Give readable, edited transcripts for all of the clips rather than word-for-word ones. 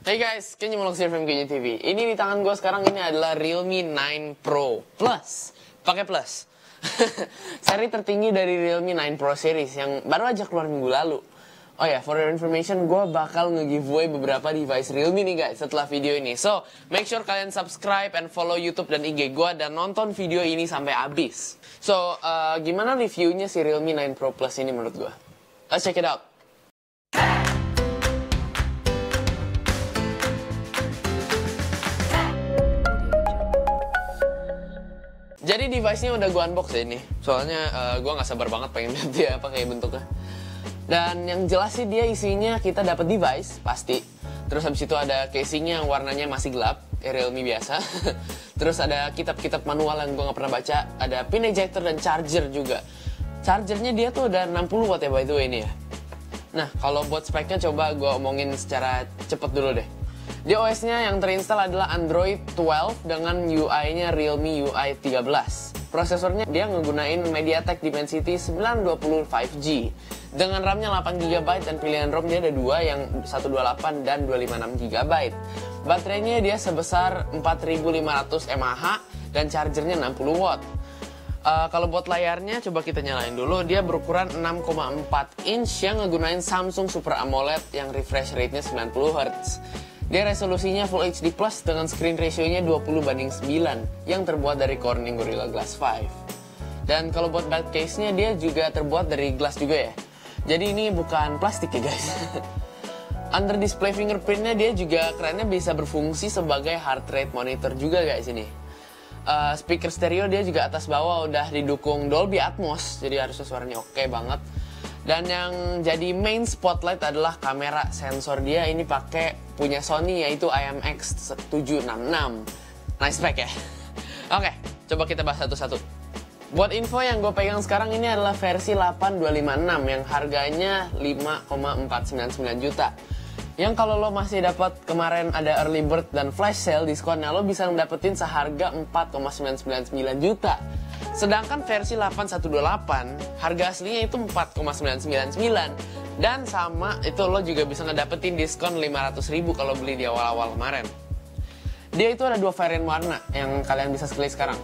Hey guys, kayaknya mau langsung from Kayaknya TV. Ini di tangan gue sekarang ini adalah Realme 9 Pro Plus. Pakai plus. Seri tertinggi dari Realme 9 Pro series yang baru aja keluar minggu lalu. Oh ya, for your information, gue bakal nge-giveaway beberapa device Realme nih guys setelah video ini. So, make sure kalian subscribe and follow YouTube dan IG gue dan nonton video ini sampai habis. So, gimana reviewnya si Realme 9 Pro Plus ini menurut gue? Let's check it out. Jadi device-nya udah gue unbox ya ini. Soalnya gue gak sabar banget pengen lihat dia apa kayak bentuknya. Dan yang jelas sih dia isinya kita dapat device, pasti. Terus habis itu ada casingnya yang warnanya masih gelap, Realme biasa. Terus ada kitab-kitab manual yang gue gak pernah baca. Ada pin ejector dan charger juga. Chargernya dia tuh udah 60 watt ya by the way ini ya. Nah kalau buat speknya coba gue omongin secara cepet dulu deh. Di OS-nya yang terinstall adalah Android 12 dengan UI-nya Realme UI 13. Prosesornya dia ngegunain MediaTek Dimensity 920 5G. Dengan RAM-nya 8GB dan pilihan ROM dia ada dua, yang 128 dan 256GB. Baterainya dia sebesar 4500 mAh dan chargernya 60 watt. Kalau buat layarnya coba kita nyalain dulu. Dia berukuran 6,4 inch yang ngegunain Samsung Super AMOLED yang refresh rate-nya 90Hz. Dia resolusinya Full HD Plus dengan screen ratio-nya 20:9 yang terbuat dari Corning Gorilla Glass 5. Dan kalau buat back case-nya dia juga terbuat dari glass juga ya. Jadi ini bukan plastik ya guys. Under display fingerprint-nya dia juga kerennya bisa berfungsi sebagai heart rate monitor juga guys ini. Speaker stereo dia juga atas bawah udah didukung Dolby Atmos, jadi harusnya suaranya oke banget. Dan yang jadi main spotlight adalah kamera sensor dia ini pakai punya Sony yaitu IMX766. Nice spec ya. Oke, coba kita bahas satu-satu. Buat info yang gue pegang sekarang ini adalah versi 8256 yang harganya 5,499 juta. Yang kalau lo masih dapat kemarin ada early bird dan flash sale diskonnya, lo bisa dapetin seharga 4,999 juta. Sedangkan versi 8128 harga aslinya itu 4,999 dan sama itu lo juga bisa ngedapetin diskon 500.000 kalau beli di awal-awal kemarin. Dia itu ada dua varian warna yang kalian bisa pilih sekarang.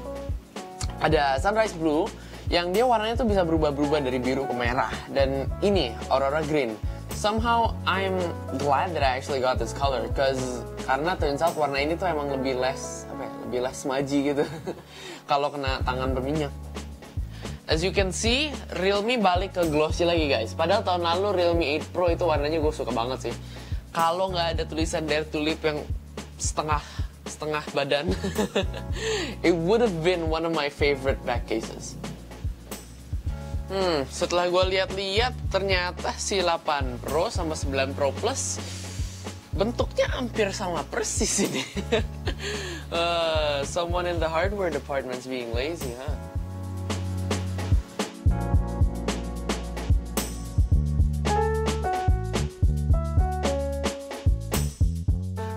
Ada Sunrise Blue yang dia warnanya tuh bisa berubah-berubah dari biru ke merah, dan ini Aurora Green. Somehow I'm glad that I actually got this color karena turns out warna ini tuh emang lebih less smudgy gitu kalau kena tangan berminyak. As you can see, Realme balik ke glossy lagi guys. Padahal tahun lalu Realme 8 Pro itu warnanya gue suka banget sih. Kalau nggak ada tulisan Dare to Live yang setengah badan, it would have been one of my favorite back cases. Setelah gue lihat-lihat, ternyata si 8 Pro sama 9 Pro Plus bentuknya hampir sama persis ini. Someone in the hardware department's being lazy, huh?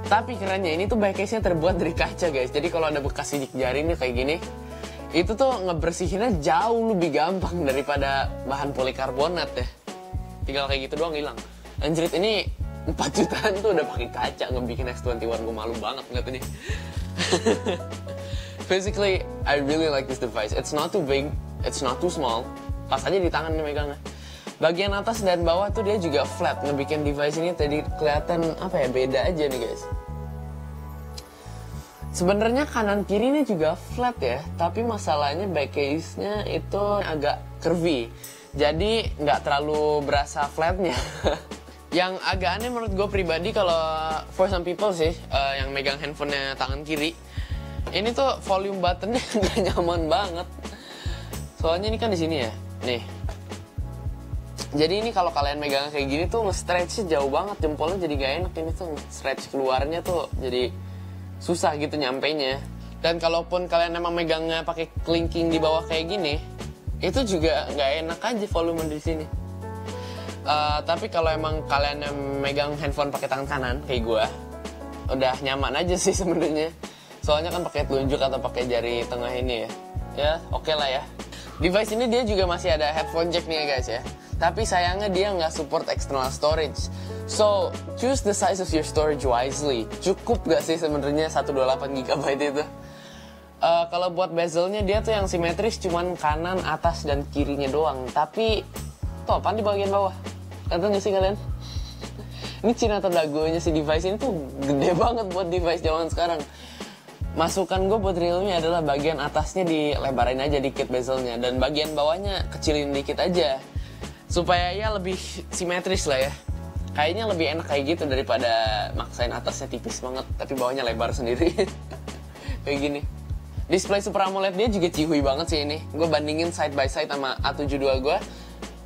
Tapi kerennya ini tuh back case-nya terbuat dari kaca guys. Jadi kalau ada bekas sidik jarinya kayak gini, itu tuh ngebersihinnya jauh lebih gampang daripada bahan polikarbonat ya. Tinggal kayak gitu doang hilang. Anjrit, ini 4 jutaan tuh udah pakai kaca, ngebikin S21 gue malu banget ngeliat ini. Physically, I really like this device. It's not too big, it's not too small. Pas aja di tangan nih megangnya. Bagian atas dan bawah tuh dia juga flat, ngebikin device ini tadi kelihatan beda aja nih guys. Sebenarnya kanan kirinya juga flat ya, tapi masalahnya back case-nya itu agak curvy. Jadi nggak terlalu berasa flatnya. Yang agak aneh menurut gue pribadi, kalau for some people sih yang megang handphonenya tangan kiri, ini tuh volume buttonnya nggak nyaman banget. Soalnya ini kan di sini ya, nih. Jadi ini kalau kalian megang kayak gini tuh nge-stretch-nya jauh banget, jempolnya jadi gak enak. Ini tuh stretch keluarnya tuh jadi susah gitu nyampenya. Dan kalaupun kalian emang megangnya pakai clinking di bawah kayak gini, itu juga nggak enak aja volume di sini. Tapi kalau emang kalian yang megang handphone pakai tangan kanan kayak gue, udah nyaman aja sih sebenarnya. Soalnya kan pakai telunjuk atau pakai jari tengah ini ya, oke lah ya. Device ini dia juga masih ada headphone jack nih ya guys ya. Tapi sayangnya dia nggak support external storage. So, choose the size of your storage wisely. Cukup gak sih sebenarnya 128 GB itu? Kalau buat bezelnya dia tuh yang simetris cuman kanan, atas, dan kirinya doang. Tapi, tuh apaan di bagian bawah? Kata nggak sih kalian? Ini Cina atau dagonya si device ini tuh gede banget buat device zaman sekarang. Masukan gue buat Realme adalah bagian atasnya dilebarin aja dikit bezelnya. Dan bagian bawahnya kecilin dikit aja. Supaya ya lebih simetris lah ya. Kayaknya lebih enak kayak gitu daripada maksain atasnya tipis banget tapi bawahnya lebar sendiri. Kayak gini. Display Super AMOLED dia juga cihuy banget sih ini. Gue bandingin side by side sama A72 gue.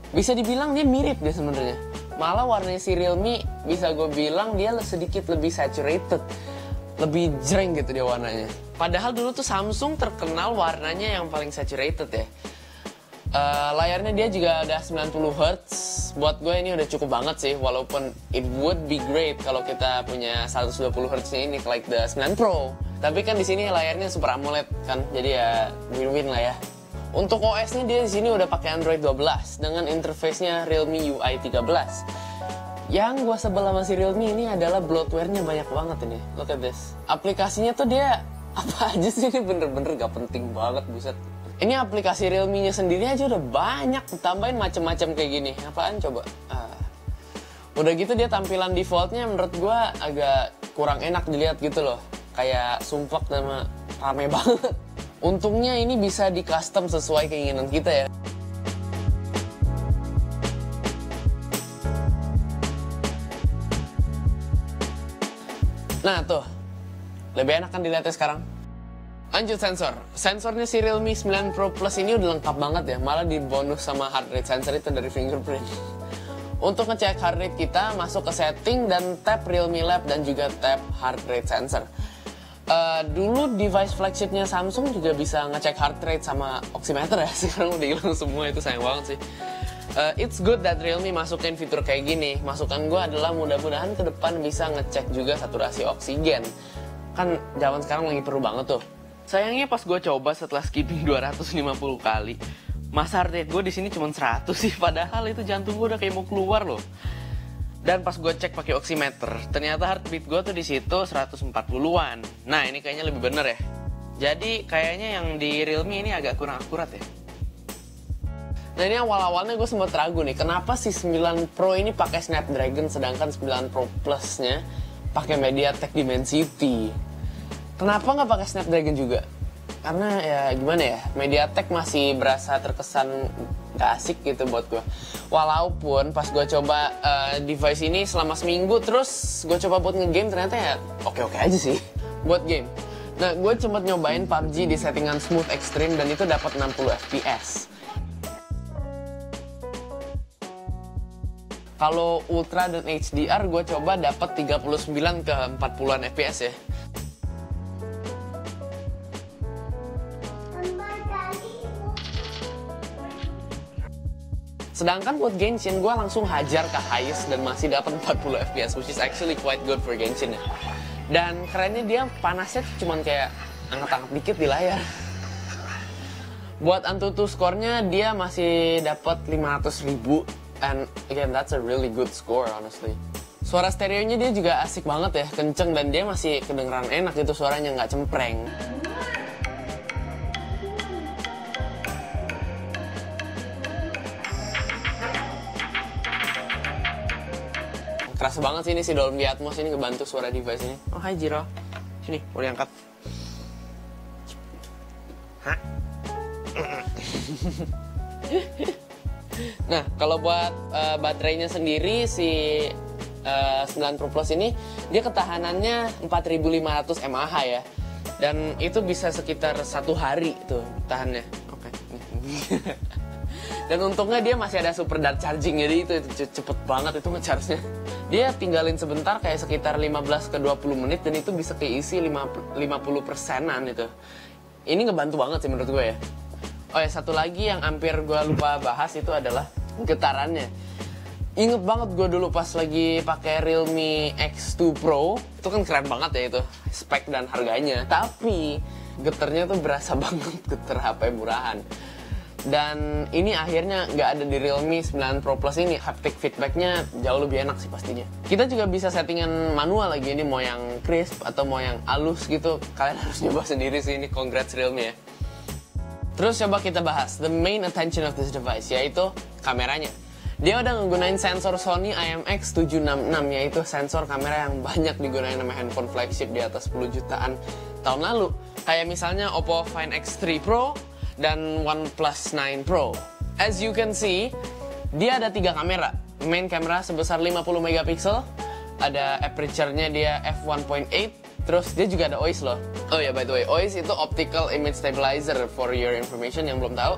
Bisa dibilang dia mirip deh sebenarnya. Malah warnanya si Realme bisa gue bilang dia sedikit lebih saturated. Lebih jreng gitu dia warnanya. Padahal dulu tuh Samsung terkenal warnanya yang paling saturated ya. Layarnya dia juga ada 90 Hz. Buat gue ini udah cukup banget sih. Walaupun it would be great kalau kita punya 120 Hz ini like the 9 Pro. Tapi kan di sini layarnya Super AMOLED kan. Jadi ya win-win lah ya. Untuk OS-nya dia di sini udah pakai Android 12 dengan interface-nya Realme UI 13. Yang gue sebel sama si Realme ini adalah bloatware-nya banyak banget ini. Look at this. Aplikasinya tuh dia apa aja sih, ini bener-bener gak penting banget, buset. Ini aplikasi Realme-nya sendiri aja udah banyak, tambahin macem-macem kayak gini. Apaan coba? Udah gitu dia tampilan defaultnya menurut gue agak kurang enak dilihat gitu loh. Kayak sumpek sama rame banget. Untungnya ini bisa di custom sesuai keinginan kita ya. Nah tuh, lebih enak kan dilihatnya sekarang. Lanjut sensor. Sensornya si Realme 9 Pro Plus ini udah lengkap banget ya. Malah dibonus sama heart rate sensor itu dari fingerprint. Untuk ngecek heart rate kita, masuk ke setting dan tap Realme Lab dan juga tap heart rate sensor. Dulu device flagshipnya Samsung juga bisa ngecek heart rate sama oximeter ya. Sekarang udah hilang semua, itu sayang banget sih. It's good that Realme masukin fitur kayak gini. Masukan gue adalah mudah-mudahan ke depan bisa ngecek juga saturasi oksigen. Kan zaman sekarang lagi perlu banget tuh. Sayangnya pas gue coba setelah skipping 250 kali, masa heart rate gue di sini cuma 100 sih. Padahal itu jantung gue udah kayak mau keluar loh. Dan pas gue cek pakai oximeter, ternyata heartbeat gue tuh di situ 140-an. Nah ini kayaknya lebih bener ya. Jadi kayaknya yang di Realme ini agak kurang akurat ya. Nah ini awal-awalnya gue sempat ragu nih, kenapa si 9 Pro ini pakai Snapdragon sedangkan 9 Pro Plus-nya pakai MediaTek Dimensity. Kenapa nggak pakai Snapdragon juga? Karena ya gimana ya, MediaTek masih berasa terkesan gak asik gitu buat gue. Walaupun pas gue coba device ini selama seminggu, terus gue coba buat ngegame, ternyata ya oke-oke aja sih buat game. Nah gue sempat nyobain PUBG di settingan Smooth Extreme dan itu dapat 60 fps. Kalau Ultra dan HDR gue coba dapat 39 ke 40-an fps ya. Sedangkan buat Genshin gue langsung hajar ke highest dan masih dapat 40 fps, which is actually quite good for Genshin ya. Dan kerennya dia panasnya cuman kayak angkat-angkat dikit di layar. Buat Antutu skornya dia masih dapat 500.000, and again that's a really good score honestly. Suara stereonya dia juga asik banget ya, kenceng, dan dia masih kedengeran enak gitu, suaranya nggak cempreng. Kerasa banget sih ini si Dolby Atmos ini ngebantu suara device ini. Oh hai Jiro, sini mau diangkat. Hah? Nah kalau buat baterainya sendiri si 9 Pro Plus ini dia ketahanannya 4500 mAh ya, dan itu bisa sekitar 1 hari tuh tahannya. Oke. Dan untungnya dia masih ada super dart charging, jadi itu cepet banget itu nge-charge-nya. Dia tinggalin sebentar kayak sekitar 15 ke 20 menit dan itu bisa keisi 50%-an itu. Ini ngebantu banget sih menurut gue ya. Oh ya, satu lagi yang hampir gue lupa bahas itu adalah getarannya. Inget banget gue dulu pas lagi pakai Realme X2 Pro, itu kan keren banget ya itu spek dan harganya. Tapi getarnya tuh berasa banget getar HP murahan. Dan ini akhirnya nggak ada di Realme 9 Pro Plus ini. Haptic feedbacknya jauh lebih enak sih pastinya. Kita juga bisa settingan manual lagi, ini mau yang crisp atau mau yang halus gitu. Kalian harus nyoba sendiri sih, ini congrats Realme ya. Terus coba kita bahas the main attention of this device, yaitu kameranya. Dia udah nggunain sensor Sony IMX766, yaitu sensor kamera yang banyak digunain sama handphone flagship di atas 10 jutaan tahun lalu. Kayak misalnya Oppo Find X3 Pro dan OnePlus 9 Pro. As you can see, dia ada 3 kamera. Main kamera sebesar 50 megapiksel, ada aperture-nya dia f1.8, terus dia juga ada OIS loh. Oh ya, by the way, OIS itu Optical Image Stabilizer, for your information yang belum tahu.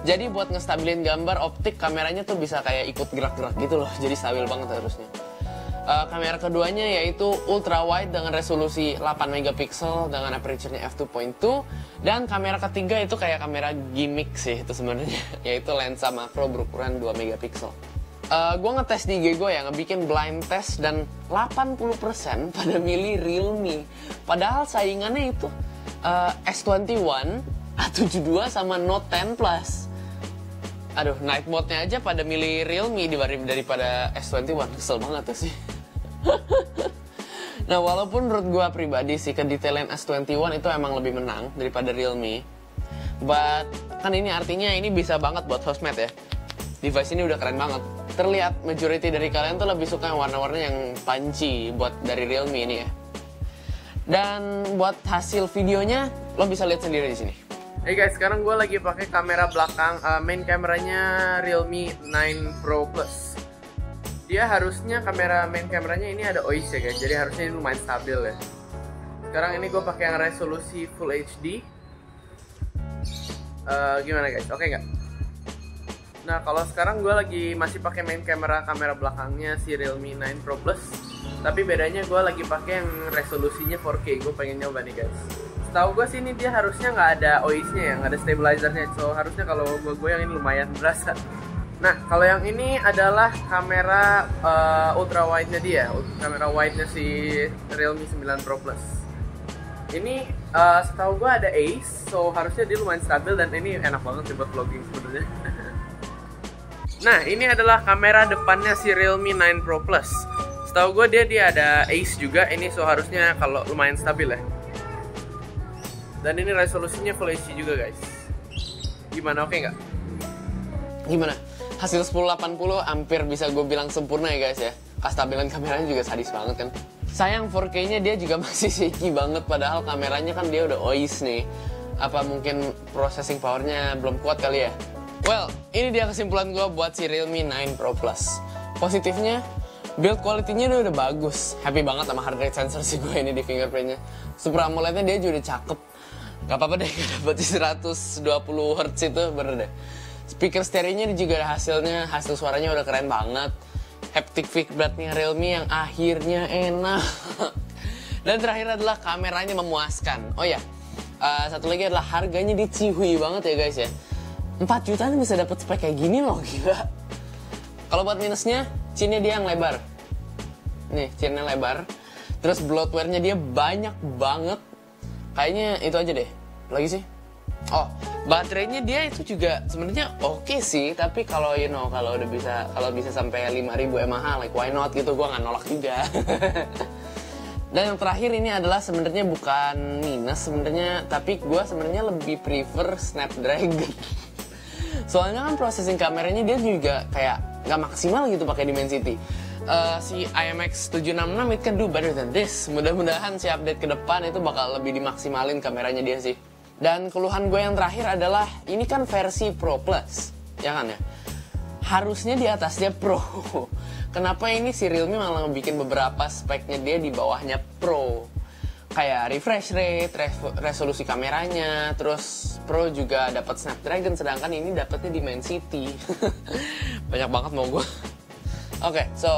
Jadi buat ngestabilin gambar optik, kameranya tuh bisa kayak ikut gerak-gerak gitu loh, jadi stabil banget harusnya. Kamera keduanya yaitu ultra wide dengan resolusi 8 megapiksel dengan aperture-nya f2.2, dan kamera ketiga itu kayak kamera gimmick sih itu sebenarnya, yaitu lensa makro berukuran 2 megapiksel. Gue ngetes di IG gue ya, ngebikin blind test, dan 80% pada milih Realme. Padahal saingannya itu S21, A72 sama Note 10 Plus. Aduh, night mode-nya aja pada milih Realme daripada S21. Kesel banget tuh sih. Nah, walaupun menurut gue pribadi sih kedetailan S21 itu emang lebih menang daripada Realme, but kan ini artinya ini bisa banget buat housemate ya. Device ini udah keren banget. Terlihat majority dari kalian tuh lebih suka yang warna-warna yang punchy buat dari Realme ini ya. Dan buat hasil videonya lo bisa lihat sendiri di sini. Hey guys, sekarang gue lagi pakai kamera belakang, main kameranya Realme 9 Pro Plus. Dia harusnya main kameranya ini ada OIS ya guys, jadi harusnya ini lumayan stabil ya. Sekarang ini gue pakai yang resolusi Full HD. Gimana guys, oke nggak? Nah, kalau sekarang gue masih pakai main kamera belakangnya si Realme 9 Pro Plus. Tapi bedanya gue lagi pakai yang resolusinya 4K, gue pengen nyoba nih guys. Setahu gue sih ini dia harusnya nggak ada OIS-nya ya, nggak ada stabilizernya. So harusnya kalau gue yang ini lumayan berasa. Nah, kalau yang ini adalah kamera ultra wide-nya dia, kamera wide-nya si Realme 9 Pro Plus. Ini setahu gue ada ACE, so harusnya dia lumayan stabil, dan ini enak banget buat vlogging sebenarnya. Nah, ini adalah kamera depannya si Realme 9 Pro Plus. Setahu gue dia ada ACE juga, ini so harusnya kalau lumayan stabil ya. Dan ini resolusinya Full HD juga guys. Gimana, oke nggak? Gimana? Hasil 1080 hampir bisa gue bilang sempurna ya guys ya. Kestabilan kameranya juga sadis banget kan. Sayang 4K-nya dia juga masih shaky banget, padahal kameranya kan dia udah OIS nih. Apa mungkin processing powernya belum kuat kali ya? Well, ini dia kesimpulan gue buat si Realme 9 Pro Plus. Positifnya, build quality-nya udah bagus. Happy banget sama heart rate sensor sih gue ini di fingerprint-nya. Super AMOLED-nya dia juga udah cakep. Gak apa-apa deh, dapet 120 Hz itu bener deh. Speaker stereonya juga ada hasil suaranya udah keren banget. Haptic feedback-nya Realme yang akhirnya enak. Dan terakhir adalah kameranya memuaskan. Oh ya, satu lagi adalah harganya dicihui banget ya guys ya. 4 jutaan bisa dapet spek kayak gini loh, gila. Kalau buat minusnya, chinnya dia yang lebar. Nih, chinnya lebar. Terus bloatware-nya dia banyak banget. Kayaknya itu aja deh. Lagi sih. Oh, baterainya dia itu juga sebenarnya oke sih, tapi kalau kalau bisa sampai 5000 mAh, like why not gitu, gua nggak nolak juga. Dan yang terakhir ini adalah sebenarnya bukan minus sebenarnya, tapi gua sebenarnya lebih prefer Snapdragon. Soalnya kan processing kameranya dia juga kayak nggak maksimal gitu pakai Dimensity. Si IMX766 it can do better than this. Mudah-mudahan si update ke depan itu bakal lebih dimaksimalin kameranya dia sih. Dan keluhan gue yang terakhir adalah ini kan versi Pro Plus, ya kan ya? Harusnya di atasnya Pro. Kenapa ini si Realme malah bikin beberapa speknya dia di bawahnya Pro? Kayak refresh rate, resolusi kameranya, terus Pro juga dapat Snapdragon, sedangkan ini dapatnya Dimensity. Banyak banget mau gue. Oke, so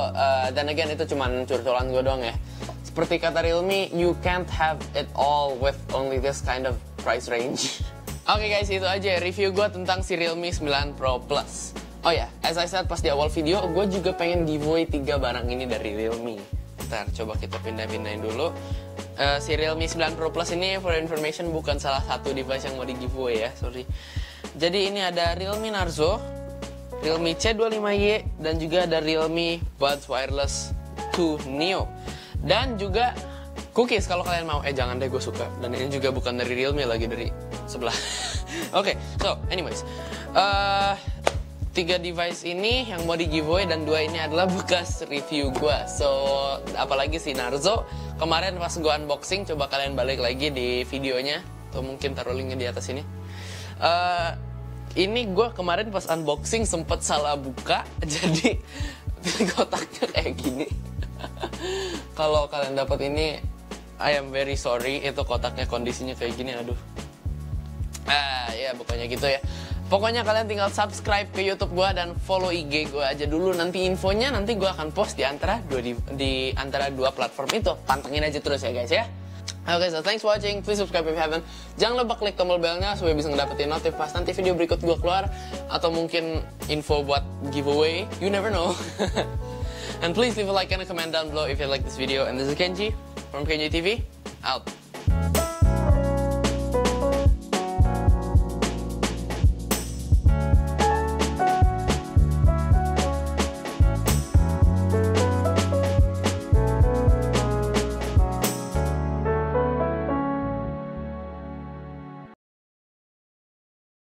dan again itu cuman curcolan gue doang ya. Seperti kata Realme, you can't have it all with only this kind of price range. Oke guys, itu aja review gue tentang si Realme 9 Pro Plus. Oh ya, as I said pas di awal video, gue juga pengen giveaway 3 barang ini dari Realme. Ntar coba kita pindah-pindahin dulu. Si Realme 9 Pro Plus ini for information bukan salah satu device yang mau di giveaway ya, sorry. Jadi ini ada Realme Narzo, Realme C25Y, dan juga ada Realme Buds Wireless 2 Neo. Dan juga cookies kalau kalian mau. Jangan deh, gue suka. Dan ini juga bukan dari Realme, lagi dari sebelah. Oke, so anyways. 3 device ini yang mau di giveaway, dan 2 ini adalah bekas review gue. So, apalagi si Narzo, kemarin pas gue unboxing, coba kalian balik lagi di videonya, atau mungkin taruh linknya di atas ini. Ini gue kemarin pas unboxing sempet salah buka, jadi kotaknya kayak gini. Kalau kalian dapat ini, I am very sorry, itu kotaknya kondisinya kayak gini, aduh. Ya bukannya gitu ya. Pokoknya kalian tinggal subscribe ke YouTube gue dan follow IG gue aja dulu. Nanti infonya nanti gue akan post di antara dua platform itu. Pantengin aja terus ya guys ya. Oke, so thanks for watching. Please subscribe if you haven't. Jangan lupa klik tombol belnya supaya bisa ngedapetin notif pas nanti video berikut gue keluar, atau mungkin info buat giveaway. You never know. And please leave a like and a comment down below if you like this video. And this is Kenji from Kenji TV. Out.